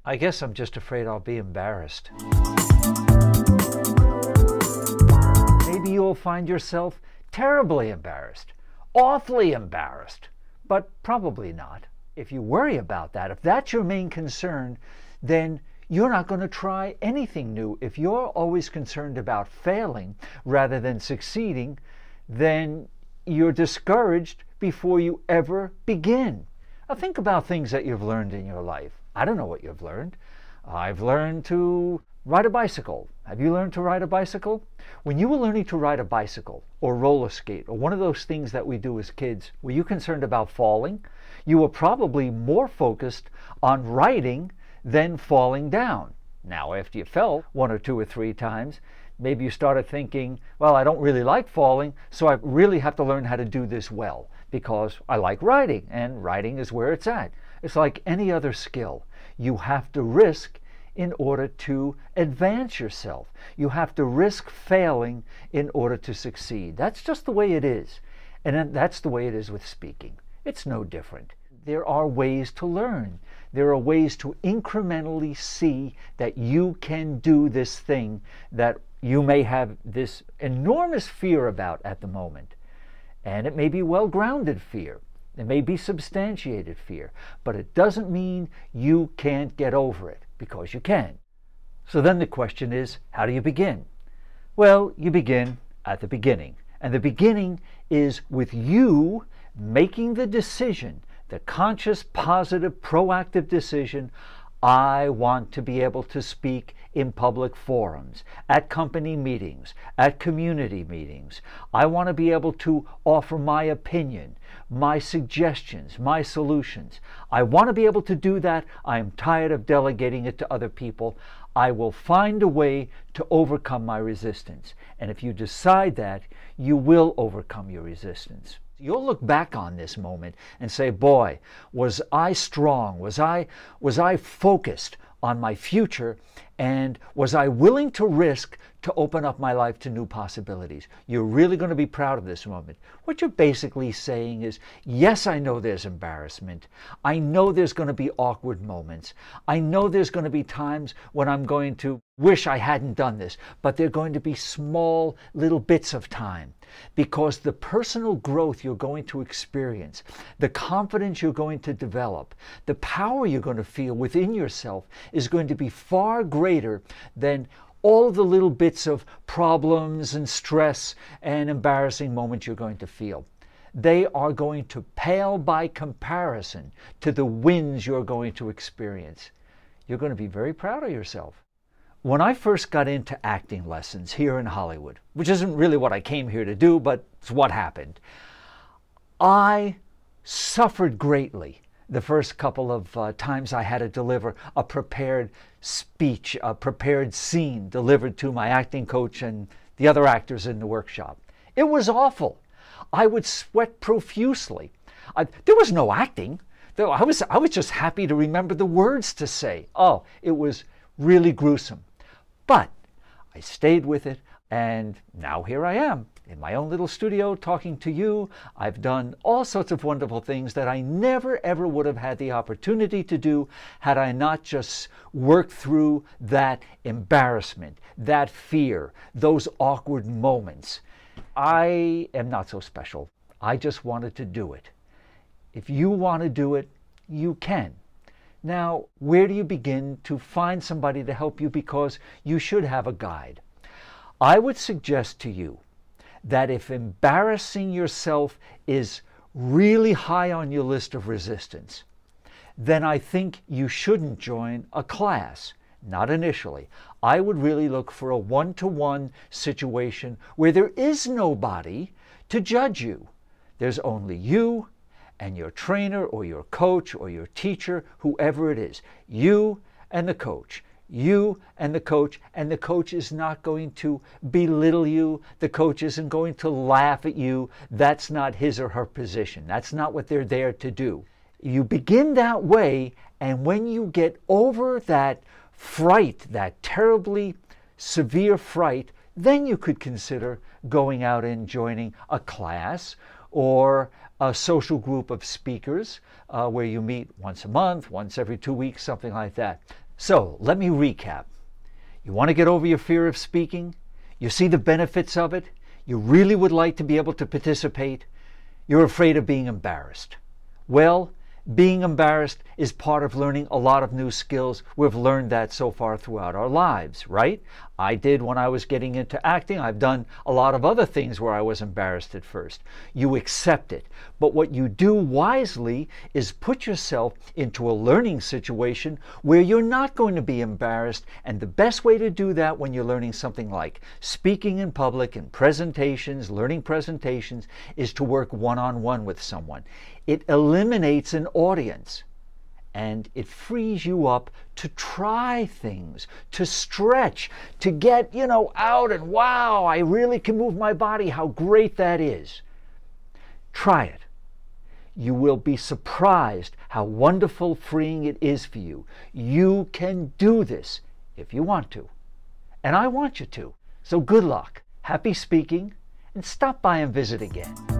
I guess I'm just afraid I'll be embarrassed. Maybe you'll find yourself terribly embarrassed, awfully embarrassed, but probably not. If you worry about that, if that's your main concern, then you're not going to try anything new. If you're always concerned about failing rather than succeeding, then you're discouraged before you ever begin. Now think about things that you've learned in your life. I don't know what you've learned. I've learned to ride a bicycle. Have you learned to ride a bicycle? When you were learning to ride a bicycle or roller skate or one of those things that we do as kids, were you concerned about falling? You were probably more focused on riding than falling down. Now, after you fell 1 or 2 or 3 times, maybe you started thinking, well, I don't really like falling, so I really have to learn how to do this well because I like riding, and riding is where it's at. It's like any other skill. You have to risk in order to advance yourself. You have to risk failing in order to succeed. That's just the way it is. And then that's the way it is with speaking. It's no different. There are ways to learn. There are ways to incrementally see that you can do this thing that you may have this enormous fear about at the moment. And it may be well-grounded fear. It may be substantiated fear. But it doesn't mean you can't get over it, because you can. So then the question is, how do you begin? Well, you begin at the beginning. And the beginning is with you making the decision, the conscious, positive, proactive decision, I want to be able to speak in public forums, at company meetings, at community meetings. I want to be able to offer my opinion, my suggestions, my solutions. I want to be able to do that. I am tired of delegating it to other people. I will find a way to overcome my resistance. And if you decide that, you will overcome your resistance. You'll look back on this moment and say, boy, was I strong? Was I focused on my future? And was I willing to risk to open up my life to new possibilities? You're really going to be proud of this moment. What you're basically saying is, yes, I know there's embarrassment. I know there's going to be awkward moments. I know there's going to be times when I'm going to wish I hadn't done this, but they're going to be small little bits of time. Because the personal growth you're going to experience, the confidence you're going to develop, the power you're going to feel within yourself is going to be far greater than all the little bits of problems and stress and embarrassing moments you're going to feel. They are going to pale by comparison to the wins you're going to experience. You're going to be very proud of yourself. When I first got into acting lessons here in Hollywood, which isn't really what I came here to do, but it's what happened, I suffered greatly the first couple of times I had to deliver a prepared speech, a prepared scene delivered to my acting coach and the other actors in the workshop. It was awful. I would sweat profusely. There was no acting. I was just happy to remember the words to say. Oh, it was really gruesome. But I stayed with it, and now here I am in my own little studio talking to you. I've done all sorts of wonderful things that I never ever would have had the opportunity to do had I not just worked through that embarrassment, that fear, those awkward moments. I am not so special. I just wanted to do it. If you want to do it, you can. Now, where do you begin to find somebody to help you? Because you should have a guide. I would suggest to you that if embarrassing yourself is really high on your list of resistance, then I think you shouldn't join a class. Not initially. I would really look for a one-to-one situation where there is nobody to judge you. There's only you and your trainer or your coach or your teacher, whoever it is. You and the coach. You and the coach is not going to belittle you. The coach isn't going to laugh at you. That's not his or her position. That's not what they're there to do. You begin that way, and when you get over that fright, that terribly severe fright, then you could consider going out and joining a class or a social group of speakers where you meet once a month, once every 2 weeks, something like that. So let me recap. You want to get over your fear of speaking? You see the benefits of it? You really would like to be able to participate? You're afraid of being embarrassed. Well, being embarrassed is part of learning a lot of new skills. We've learned that so far throughout our lives, right? I did when I was getting into acting. I've done a lot of other things where I was embarrassed at first. You accept it. But what you do wisely is put yourself into a learning situation where you're not going to be embarrassed. And the best way to do that when you're learning something like speaking in public and presentations, learning presentations, is to work one-on-one with someone. It eliminates an audience. And it frees you up to try things, to stretch, to get, out and wow, I really can move my body. How great that is. Try it. You will be surprised how wonderful, freeing it is for you. You can do this if you want to. And I want you to. So good luck. Happy speaking, and stop by and visit again.